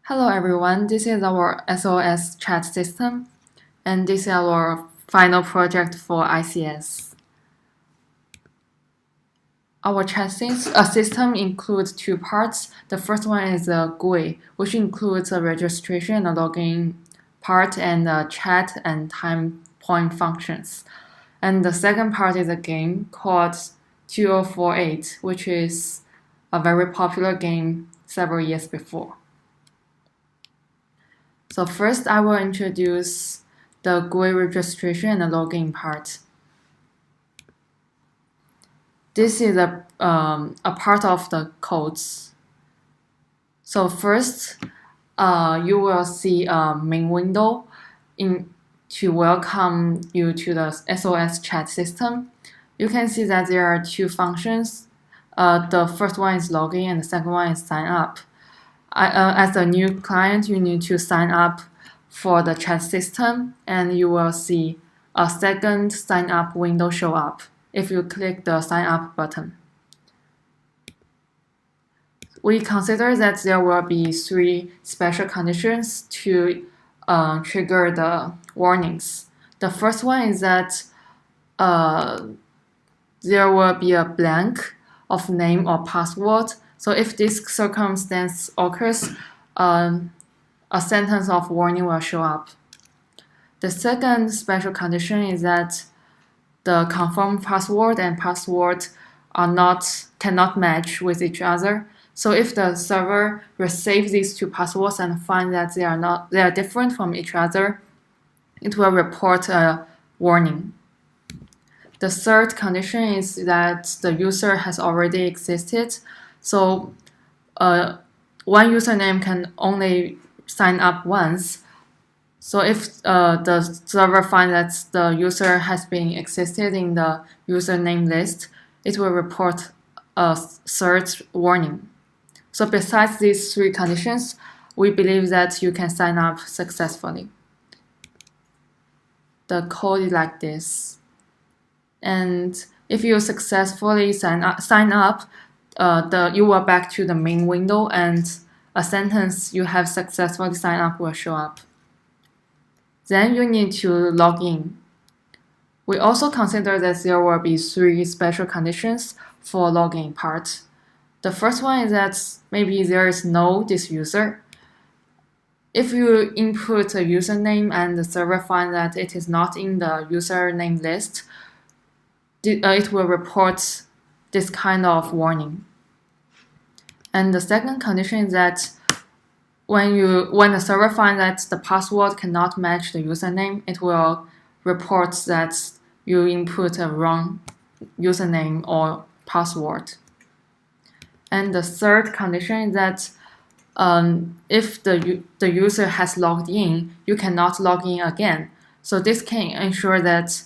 Hello everyone, this is our SOS chat system, and this is our final project for ICS. Our chat system includes two parts. The first one is a GUI, which includes a registration and login part and a chat and time point functions. And the second part is a game called 2048, which is a very popular game several years before. So first I will introduce the GUI registration and login part. This is a part of the codes. So first, you will see a main window to welcome you to the SOS chat system. You can see that there are two functions. The first one is login and the second one is sign up. As a new client, you need to sign up for the chat system, and you will see a second sign up window show up if you click the sign up button. We consider that there will be three special conditions to trigger the warnings. The first one is that there will be a blank of name or password. So if this circumstance occurs, a sentence of warning will show up. The second special condition is that the confirmed password and password cannot match with each other. So if the server receives these two passwords and finds that they are different from each other, it will report a warning. The third condition is that the user has already existed. So one username can only sign up once. So if the server finds that the user has been existed in the username list, it will report a third warning. So besides these three conditions, we believe that you can sign up successfully. The code is like this. And if you successfully sign up, you will back to the main window and a sentence "you have successfully signed up" will show up. Then you need to log in. We also consider that there will be three special conditions for login part. The first one is that maybe there is no this user. If you input a username and the server finds that it is not in the username list, it will report this kind of warning. And the second condition is that when the server finds that the password cannot match the username, it will report that you input a wrong username or password. And the third condition is that if the user has logged in, you cannot log in again. So this can ensure that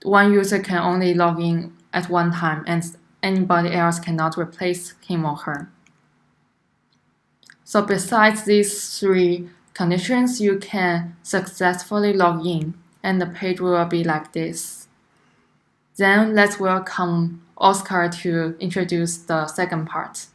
one user can only log in at one time and anybody else cannot replace him or her. So besides these three conditions, you can successfully log in and the page will be like this. Then let's welcome Oscar to introduce the second part.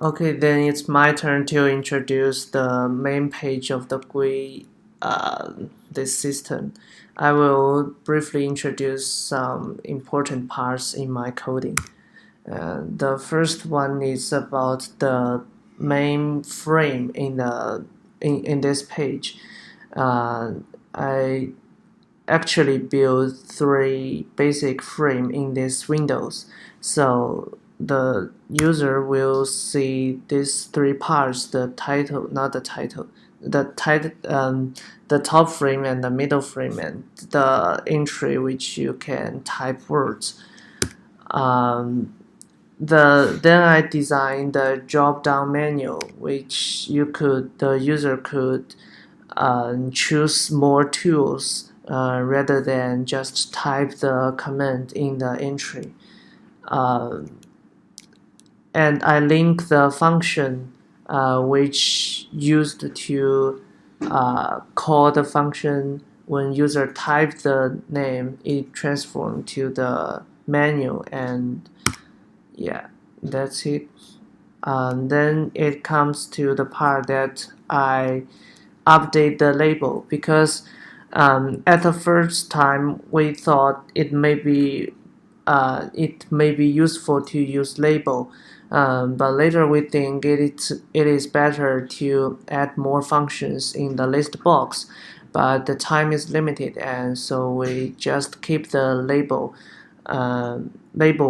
Okay, then it's my turn to introduce the main page of the GUI, this system. I will briefly introduce some important parts in my coding. The first one is about the main frame in this page. I actually built three basic frame in these windows, so the user will see these three parts: the title, not the title, the top frame and the middle frame and the entry which you can type words. Then I designed the drop-down menu, which the user could choose more tools rather than just type the command in the entry. And I link the function which used to call the function when user typed the name, it transformed to the menu, and yeah, that's it. Then it comes to the part that I update the label, because at the first time we thought it may be useful to use label, but later we think it is better to add more functions in the list box, but the time is limited, and so we just keep the label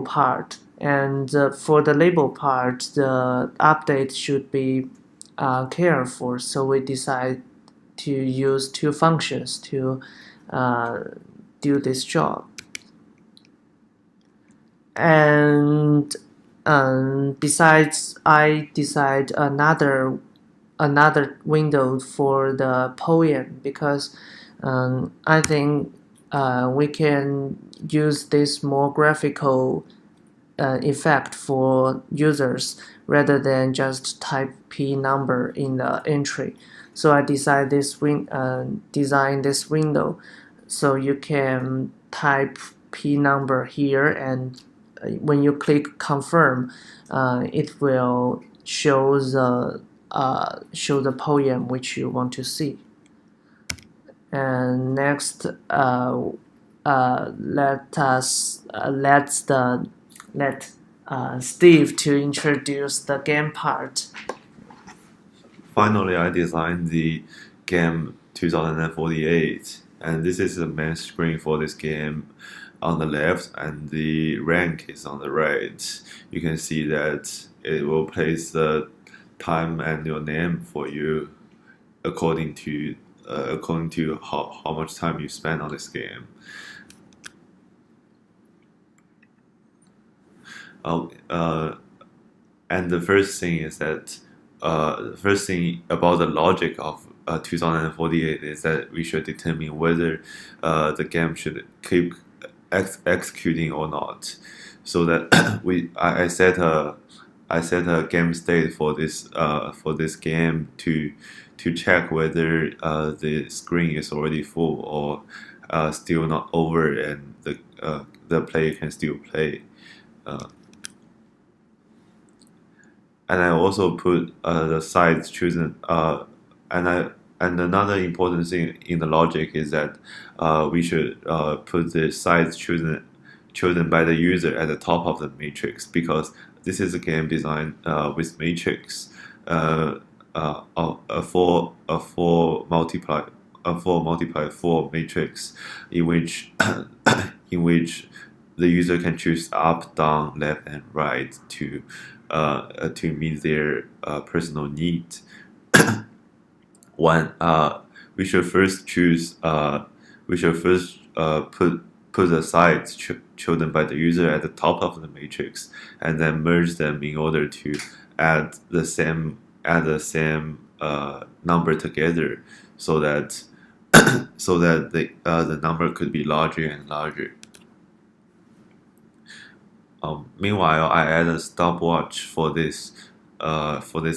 part. And for the label part, the update should be careful, so we decide to use two functions to do this job. And besides, I decide another window for the poem, because I think we can use this more graphical effect for users rather than just type p number in the entry. So I design this window so you can type p number here, and when you click confirm, it will show the poem which you want to see. And next, let Steve to introduce the game part. Finally, I designed the game 2048, and this is the main screen for this game on the left, and the rank is on the right. You can see that it will place the time and your name for you according to how much time you spend on this game. And the first thing is that the first thing about the logic of 2048 is that we should determine whether the game should keep executing or not. So that I set a game state for this game to check whether the screen is already full or still not over, and the player can still play. And I also put the sides chosen, and another important thing in the logic is that we should put the sides chosen by the user at the top of the matrix, because this is a game designed with matrix, a 4 multiply 4 matrix, in which the user can choose up, down, left, and right to meet their personal needs. We should first put the sides chosen by the user at the top of the matrix, and then merge them in order to add the same number together, so that the number could be larger and larger. Meanwhile, I added a stopwatch for this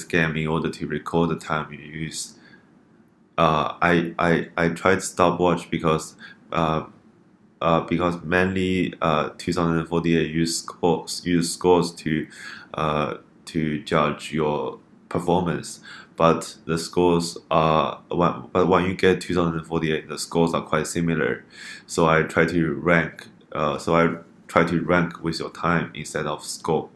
game in order to record the time you use. I tried stopwatch because mainly 2048 use scores to judge your performance, but the scores when you get 2048, the scores are quite similar. So I try to rank. Try to rank with your time instead of score.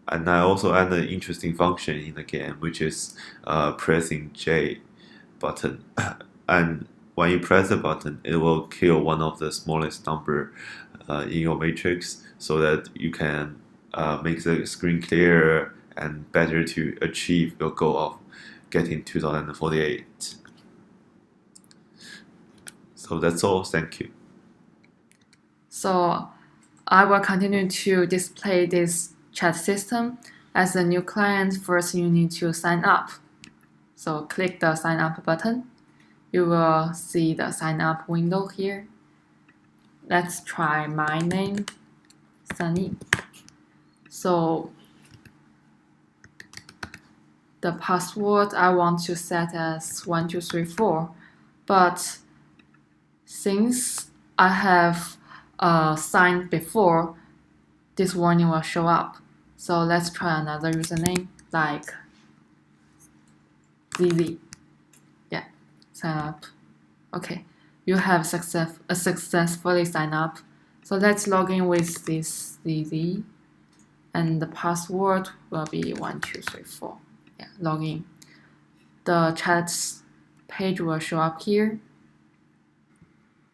And I also add an interesting function in the game, which is pressing J button. And when you press the button, it will kill one of the smallest number in your matrix, so that you can make the screen clearer and better to achieve your goal of getting 2048. So that's all. Thank you. So I will continue to display this chat system. As a new client, first you need to sign up. So click the sign up button. You will see the sign up window here. Let's try my name, Sunny. So the password I want to set as 1234, but since I have signed before, this warning will show up. So let's try another username like ZZ. Yeah, sign up. Okay, you have successfully signed up. So let's log in with this ZZ, and the password will be 1234. Yeah, log in. The chat page will show up here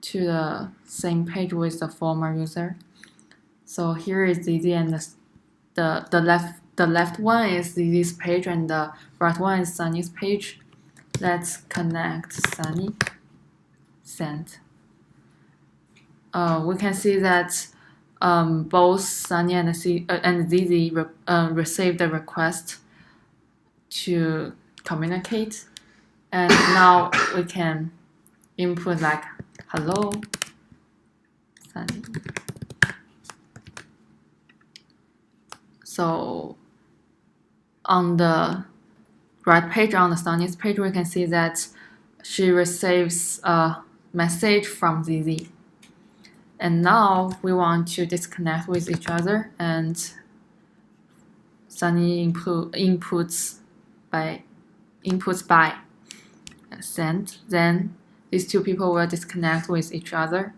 to the same page with the former user. So here is ZZ, and the left one is ZZ's page and the right one is Sunny's page. Let's connect Sunny. Send. We can see that both Sunny and ZZ received the request to communicate, and now we can input like hello, Sunny. So on the right page, on the Sunny's page, we can see that she receives a message from ZZ. And now we want to disconnect with each other, and Sunny inputs by send. Then these two people will disconnect with each other.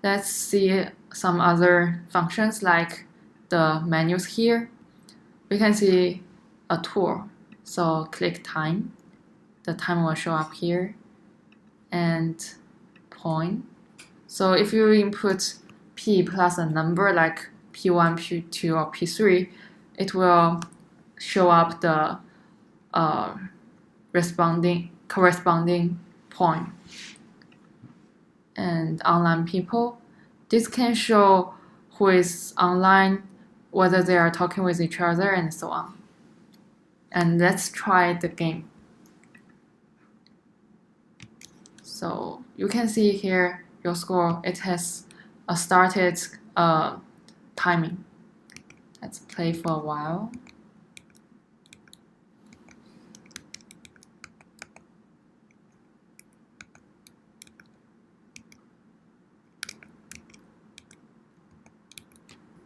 Let's see some other functions like the menus here. We can see a tour. So click time. The time will show up here, and point. So if you input P plus a number like P1, P2, or P3, it will show up the corresponding point. And online people, this can show who is online, whether they are talking with each other, and so on. And let's try the game. So you can see here your score, it has started timing. Let's play for a while.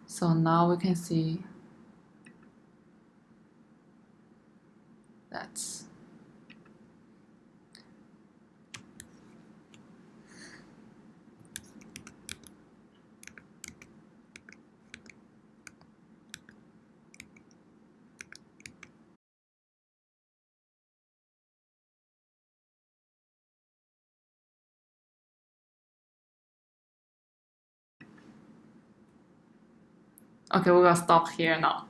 So now we can see that's okay, we will stop here now.